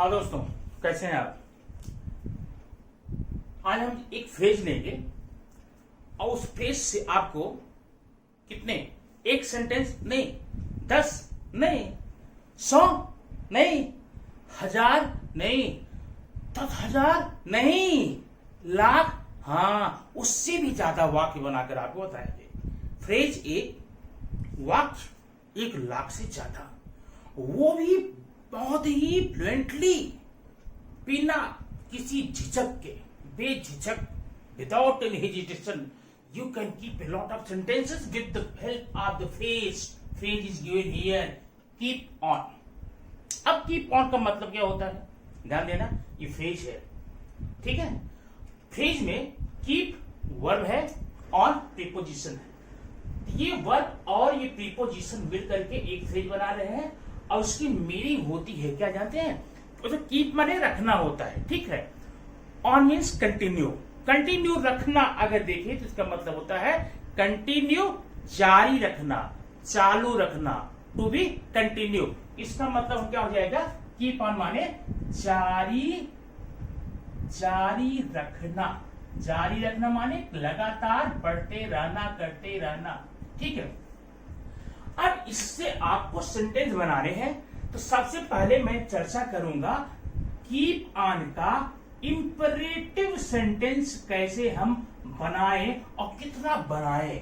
और दोस्तों कैसे हैं आप। आज हम एक फ्रेज लेंगे और उस फ्रेज से आपको कितने, एक सेंटेंस नहीं, 10 नहीं, 100 नहीं, 1000 नहीं, 10,000 नहीं, लाख, हाँ उससे भी ज्यादा वाक्य बनाकर आपको बताएंगे। फ्रेज एक, वाक्य 1 लाख से ज्यादा, वो भी बहुत ही फ्लुएंटली, बिना किसी झिझक के, बेझिझक, without any hesitation you can keep a lot of sentences with the help of the phrase. Phrase is given here. Keep on. अब keep on का मतलब क्या होता है, ध्यान देना, ये फ्रेज है, ठीक है। फ्रेज में keep वर्ब है और प्रीपोजिशन है। ये वर्ब और ये प्रीपोजिशन मिल करके एक फ्रेज बना रहे हैं और उसकी मीनिंग होती है क्या जानते हैं, उसे कीप माने रखना होता है, ठीक है। ऑन मीन्स कंटिन्यू, कंटिन्यू रखना अगर देखें तो इसका मतलब होता है कंटिन्यू, जारी रखना, चालू रखना, टू बी कंटिन्यू। इसका मतलब क्या हो जाएगा, कीप ऑन माने जारी, जारी रखना, जारी रखना माने लगातार बढ़ते रहना, करते रहना, ठीक है। अब इससे आपको सेंटेंस बनाने हैं तो सबसे पहले मैं चर्चा करूंगा कीप ऑन का इंपरेटिव सेंटेंस कैसे हम बनाए और कितना बनाए।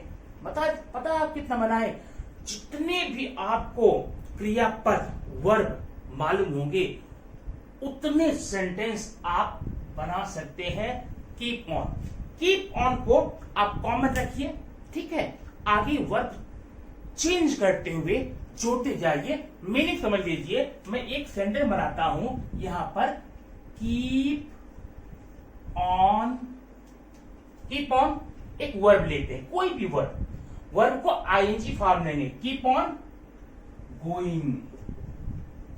पता है आप कितना बनाए, जितने भी आपको क्रियापद वर्ब मालूम होंगे उतने सेंटेंस आप बना सकते हैं कीप ऑन। कीप ऑन को आप कॉमन रखिए, ठीक है, आगे वर्ब चेंज करते हुए जोड़ते जाइए। मीनिंग समझ लीजिए, मैं एक सेंटेंस बनाता हूं यहां पर, कीप ऑन, कीप ऑन एक वर्ब लेते हैं, कोई भी वर्ब, वर्ब को आईएनजी फॉर्म लेंगे, keep on going,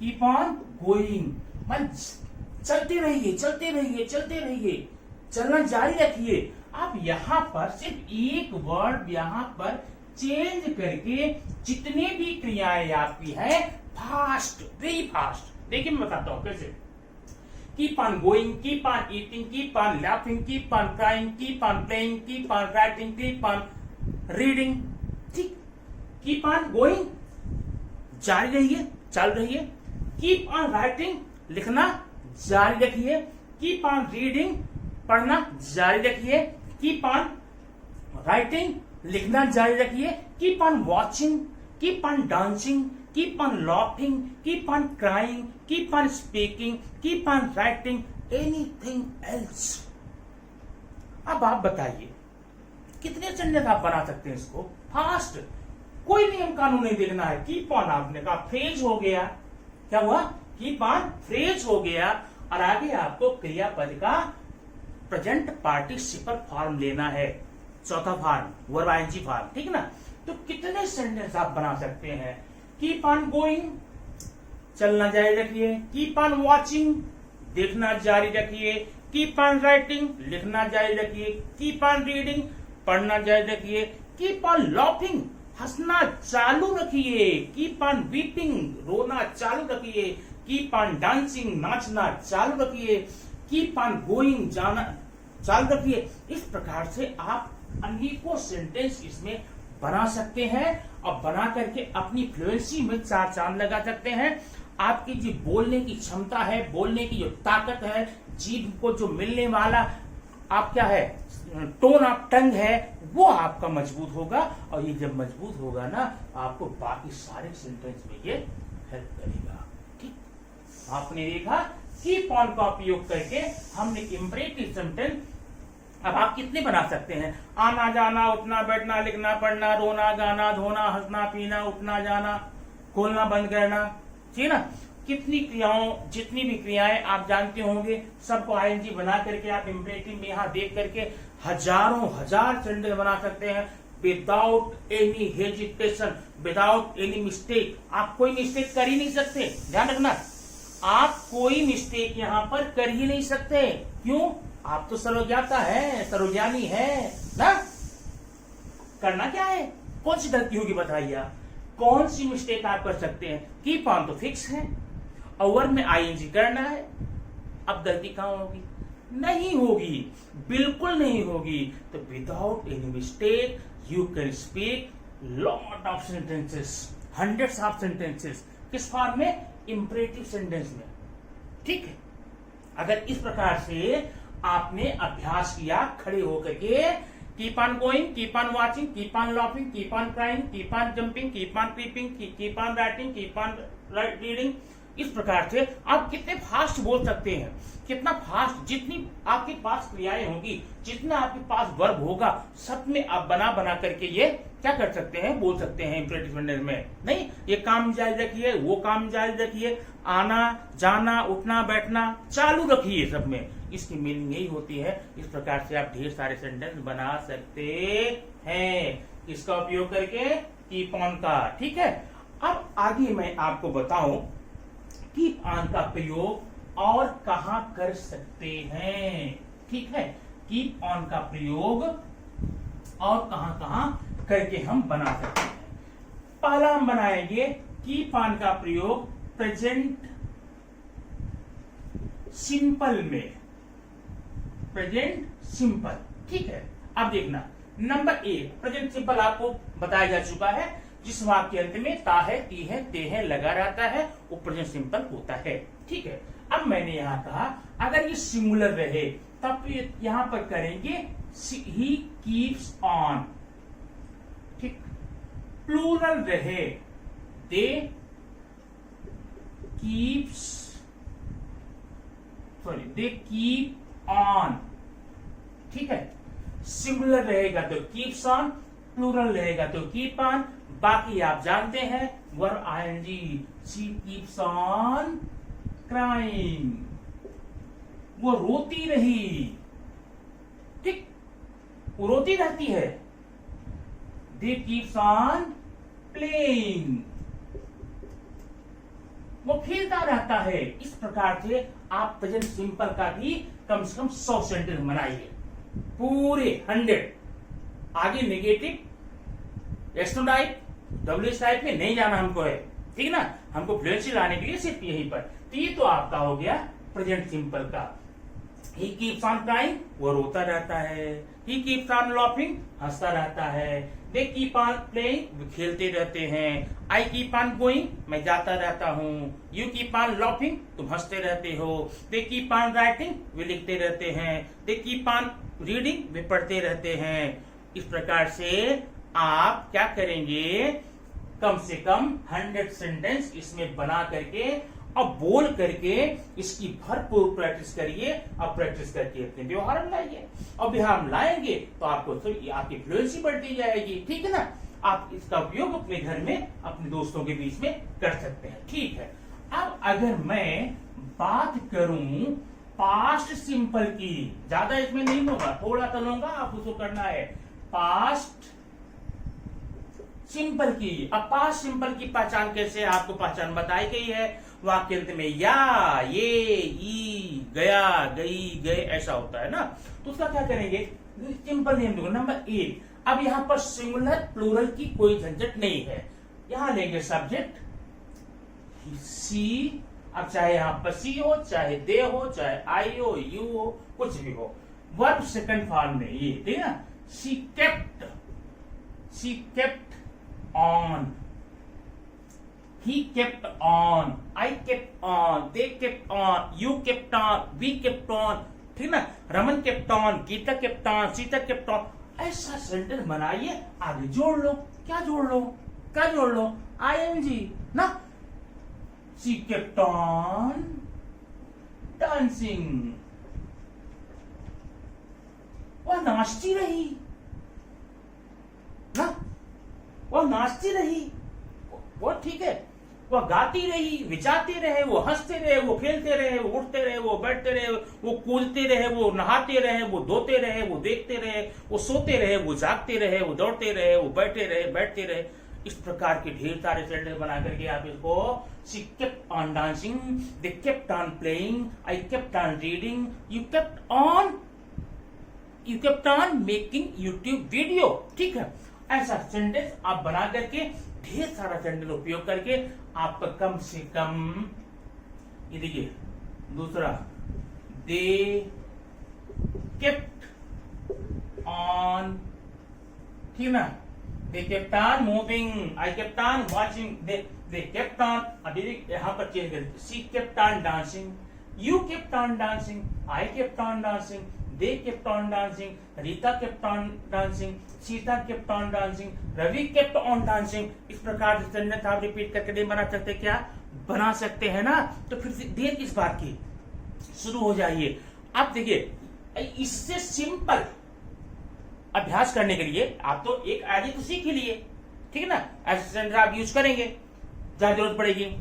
keep on going, मन चलते रहिए, चलते रहिए, चलते रहिए, चलना जारी रखिए। आप यहां पर सिर्फ एक वर्ड यहां पर चेंज करके जितने भी क्रियाएं आपकी है फास्ट, वेरी फास्ट, देखिए मैं बताता हूं कैसे। Keep on going, keep on eating, keep on laughing, keep on crying, keep on playing, keep on writing, keep on reading, ठीक। कीप ऑन गोइंग जारी रहिए, चल रहिए, कीप ऑन राइटिंग लिखना जारी रखिए, कीप ऑन रीडिंग पढ़ना जारी रखिए, कीप ऑन राइटिंग लिखना जारी रखिए, keep on watching, keep on dancing, keep on laughing, keep on crying, keep on speaking, keep on writing, anything else. अब आप बताइए कितने सेंटेंस आप बना सकते हैं इसको फास्ट, कोई नियम कानून नहीं देखना है। कीप ऑन आपने कहा, फ्रेज हो गया, क्या हुआ, कीप ऑन फ्रेज हो गया, और आगे आपको क्रियापद का प्रेजेंट पार्टिसिपल फॉर्म लेना है, चौथा फॉर्म वर्ब आईएनजी फॉर्म, ठीक ना। तो कितने सेंटेंस आप बना सकते हैं, कीप ऑन गोइंग चलना जारी रखिए, कीप ऑन वॉचिंग देखना जारी रखिए, कीप ऑन राइटिंग लिखना जारी रखिए, कीप ऑन रीडिंग पढ़ना जारी रखिए, कीप ऑन लाफिंग हंसना चालू रखिए, कीप ऑन वीपिंग रोना चालू रखिए, कीप ऑन डांसिंग नाचना चालू रखिए, कीप ऑन गोइंग जाना चालू रखिए। इस प्रकार से आप अनेकों सेंटेंस इसमें बना सकते हैं और बना करके अपनी फ्लुएंसी में 4 चांद लगा सकते हैं। आपकी जो बोलने की क्षमता है, बोलने की जो ताकत है, जीभ को जो मिलने वाला आप क्या है टोन ऑफ टंग है, वो आपका मजबूत होगा, और ये जब मजबूत होगा ना आपको बाकी सारे सेंटेंस में ये हेल्प करेगा, ठीक। आपने देखा कीप ऑन का उपयोग करके हमने इंपरेटिव सेंटेंस अब आप कितने बना सकते हैं, आना जाना, उठना बैठना, लिखना पढ़ना, रोना गाना, धोना हंसना पीना, उठना जाना, खोलना बंद करना, ठीक ना। कितनी क्रियाओं, जितनी भी क्रियाएं आप जानते होंगे सबको आईएनजी बना करके आप इंपरेटिव में यहाँ देख करके हजारों हजार सेंटेंस बना सकते हैं without any hesitation, without any mistake. आप कोई मिस्टेक कर ही नहीं सकते, ध्यान रखना, आप कोई मिस्टेक यहाँ पर कर ही नहीं सकते। क्यों, आप तो सर्वज्ञाता है, सर्वज्ञानी है ना। करना क्या है, कौन सी गलती होगी बताइए आप, कौन सी मिस्टेक आप कर सकते हैं। कीप ऑन तो फिक्स है और वर्ब में आईएनजी करना है। अब गलती कहां होगी? नहीं होगी, बिल्कुल नहीं होगी। तो without any mistake you can speak lot of sentences, hundreds of sentences. किस फॉर्म में? इंपरेटिव सेंटेंस में। ठीक है, अगर इस प्रकार से आपने अभ्यास किया खड़े होकर के, keep on going, keep on watching, keep on laughing, keep on crying, keep on jumping, keep on creeping, keep on writing, keep on reading, इस प्रकार से आप कितने फास्ट बोल सकते हैं, कितना फास्ट, जितनी आपके पास क्रियाएं होंगी, जितना आपके पास वर्ब होगा, सब में आप बना बना करके ये क्या कर सकते हैं, बोल सकते हैं इंपरेटिव सेंटेंस में। नहीं, ये काम जारी रखिए, वो काम जारी रखिए, आना जाना उठना बैठना चालू रखिए, सब में इसकी मीनिंग यही होती है। इस प्रकार से आप ढेर सारे सेंटेंस बना सकते हैं इसका उपयोग करके, कीप ऑन का। ठीक है, अब आगे मैं आपको बताऊं कीप ऑन का प्रयोग और कहां कर सकते हैं। ठीक है, कीप ऑन का प्रयोग और कहां कहां करके हम बना सकते हैं। पहला हम बनाएंगे कीप ऑन का प्रयोग प्रेजेंट सिंपल में, प्रेजेंट सिंपल। ठीक है, अब देखना नंबर 1 प्रेजेंट सिंपल आपको बताया जा चुका है। जिस वाक्य अंत में ता है, ती है, ते है लगा रहता है वो प्रेजेंट सिंपल होता है। ठीक है, अब मैंने यहां कहा अगर ये सिंगुलर रहे तब यहां पर करेंगे ही कीप्स ऑन। ठीक, प्लूरल रहे they keeps, sorry they keep on. ठीक है, सिंगुलर रहेगा तो कीप्स ऑन, प्लूरल रहेगा तो कीप ऑन। बाकी आप जानते हैं verb ING, she keeps on crying, वो रोती रही। ठीक, वो रोती रहती है। दे कीप्स ऑन प्लेइंग, वो खेलता रहता है। इस प्रकार से आप प्रेजेंट सिंपल का भी कम से कम 100 सेंटेंस बनाइए, पूरे 100। आगे negative S type W type में नहीं जाना हमको है, ठीक ना, हमको फ्लुएंसी लाने के लिए सिर्फ यहीं पर। तो ये तो आपका हो गया प्रेजेंट सिंपल का। ही कीप्स ऑन क्राइंग, वो रोता रहता है। ही कीप्स ऑन लाफिंग, हंसता रहता है। दे कीप ऑन प्लेइंग, वो खेलते रहते हैं। आई कीप ऑन गोइंग, मैं जाता रहता हूँ। यू कीप ऑन लाफिंग, तुम हंसते रहते हो। दे कीप ऑन राइटिंग, वे लिखते रहते हैं। दे कीप ऑन रीडिंग, वे पढ़ते रहते हैं। इस प्रकार से आप क्या करेंगे, कम से कम 100 सेंटेंस इसमें बना करके अब बोल करके इसकी भरपूर प्रैक्टिस करिए। अब प्रैक्टिस करके अपने व्यवहार में लाइए, और व्यवहार में लाएंगे तो आपको तो आपकी फ्लुएंसी बढ़ती जाएगी। ठीक है ना, आप इसका उपयोग अपने घर में अपने दोस्तों के बीच में कर सकते हैं। ठीक है, अब अगर मैं बात करूं पास्ट सिंपल की, ज्यादा इसमें नहीं होगा, थोड़ा सा लूंगा, आप उसको करना है पास्ट सिंपल की। अब पास्ट सिंपल की पहचान कैसे, आपको पहचान बताई गई है। वाक्य अंत में या, ये, ई, गया, गई, गए ऐसा होता है ना, तो उसका क्या करेंगे, सिंपल नेम दूंगा। नंबर 1, अब यहां पर सिंगुलर प्लूरल की कोई झंझट नहीं है। यहां लेंगे सब्जेक्ट सी, अब चाहे यहां पर सी हो, चाहे दे हो, चाहे आई हो, यू हो, कुछ भी हो। वर्ब सेकंड फॉर्म में ये, ठीक है ना, she kept on, he kept on, I kept on, they kept on, you kept on, we kept on, ठीक ना, Raman kept on, Geeta kept on, Sita kept on। ऐसा सेंटेंस बनाइए, आगे जोड़ लो। क्या जोड़ लो, क्या जोड़ लो, ing ना। she kept on dancing, वह नाचती रही ना, वो नाचती रही, वो ठीक है, वो गाती रही, विचारते रहे, वो हंसते रहे, वो खेलते रहे, वो उठते रहे, वो बैठते रहे, वो कूदते रहे, वो नहाते रहे, वो धोते रहे, वो देखते रहे, वो सोते रहे, वो जागते रहे, वो दौड़ते रहे, वो बैठे रहे, बैठते रहे। इस प्रकार के ढेर सारे सेंटेंस बना करके आप इसको she kept on dancing, they kept on playing, I kept on reading, you kept on making YouTube video. ठीक है, ऐसा सेंटेंस आप बना करके ढेर सारा सेंटेंस उपयोग करके आपका कम से कम ये देखिए दूसरा, दे केप्ट ऑन, ठीक ना, they kept on moving, I kept on watching, they kept on, अभी यहां पर चेंज कर, she kept on dancing, you kept on dancing, I kept on dancing, they kept on dancing, Rita kept on dancing, Sita kept on dancing, Ravi kept on dancing। इस प्रकार से sentence आप repeat करके नहीं बना सकते क्या? बना सकते हैं ना। तो फिर देर किस बात की, शुरू हो जाइए। आप देखिए इससे सिंपल अभ्यास करने के लिए आप तो एक आदि तो सीख ही लिए, ठीक है ना, ऐसे सेंटेंस आप यूज करेंगे जहां जरूरत पड़ेगी।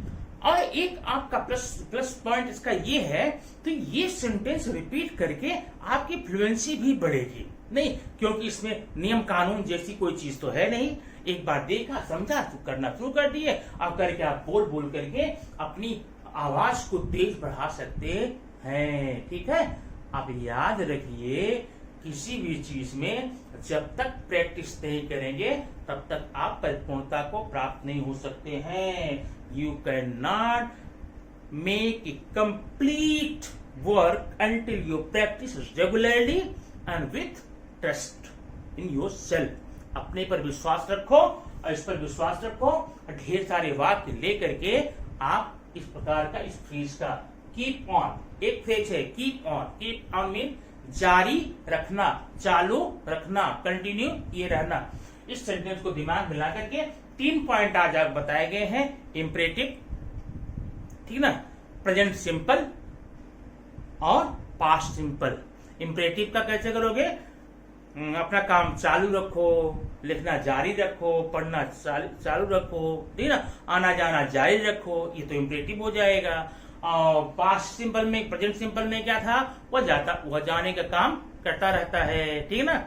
और एक आपका प्लस पॉइंट इसका ये है, तो ये सेंटेंस रिपीट करके आपकी फ्लुएंसी भी बढ़ेगी। नहीं, क्योंकि इसमें नियम कानून जैसी कोई चीज तो है नहीं। एक बार देखा समझा तो करना शुरू कर दिए, अब करके आप बोल बोल करके अपनी आवाज को तेज बढ़ा सकते हैं, ठीक है। अब याद रखिए, किसी भी चीज में जब तक प्रैक्टिस नहीं करेंगे तब तक आप परिपूर्णता को प्राप्त नहीं हो सकते हैं। You cannot make a complete work until you practice regularly and with trust in yourself। अपने पर विश्वास रखो और इस पर विश्वास रखो, ढेर सारे वाक्य लेकर के आप इस प्रकार का, इस फ्रेज का कीप ऑन, एक फ्रेज है कीप ऑन मीन जारी रखना, चालू रखना, कंटिन्यू किए रहना। इस सेंटेंस को दिमाग मिला करके 3 पॉइंट आज आप बताए गए हैं। इंपरेटिव, ठीक ना, प्रेजेंट सिंपल और पास्ट सिंपल। इंपरेटिव का कैसे करोगे? अपना काम चालू रखो, लिखना जारी रखो, पढ़ना चालू रखो, ठीक ना, आना जाना जारी रखो, ये तो इंपरेटिव हो जाएगा। और पास्ट सिंपल में, प्रेजेंट सिंपल में क्या था? वह जाने का काम करता रहता है, ठीक है ना,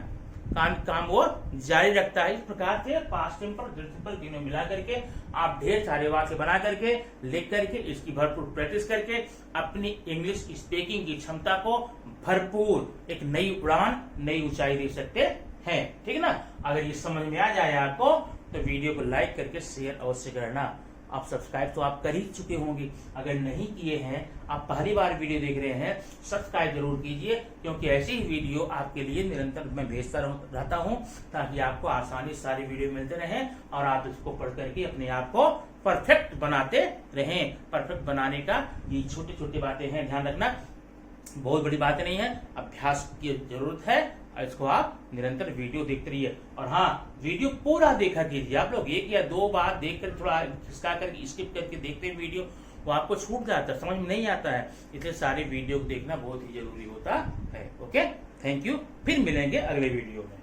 काम वो जारी रखता है। इस प्रकार से पास्ट सिंपल प्रेजेंट सिंपल तीनों मिला करके आप ढेर सारे वाक्य बना करके लिख करके इसकी भरपूर प्रैक्टिस करके अपनी इंग्लिश स्पीकिंग की क्षमता को भरपूर एक नई उड़ान, नई ऊंचाई दे सकते हैं, ठीक है ना। अगर ये समझ में आ जाए आपको तो वीडियो को लाइक करके शेयर अवश्य करना। आप सब्सक्राइब तो आप कर ही चुके होंगे, अगर नहीं किए हैं, आप पहली बार वीडियो देख रहे हैं, सब्सक्राइब जरूर कीजिए, क्योंकि ऐसी ही वीडियो आपके लिए निरंतर मैं भेजता रहता हूं, ताकि आपको आसानी से सारी वीडियो मिलते रहें और आप इसको पढ़ करके अपने आप को परफेक्ट बनाते रहें। परफेक्ट बनाने का ये छोटी छोटी बातें हैं, ध्यान रखना, बहुत बड़ी बातें नहीं है, अभ्यास की जरूरत है। इसको आप निरंतर वीडियो देखते रहिए। और हाँ, वीडियो पूरा देखा कीजिए। आप लोग 1 या 2 बार देखकर थोड़ा खिसका करके स्किप करके देखते हैं वीडियो, वो आपको छूट जाता है, समझ में नहीं आता है। इसलिए सारे वीडियो को देखना बहुत ही जरूरी होता है। ओके, थैंक यू, फिर मिलेंगे अगले वीडियो में।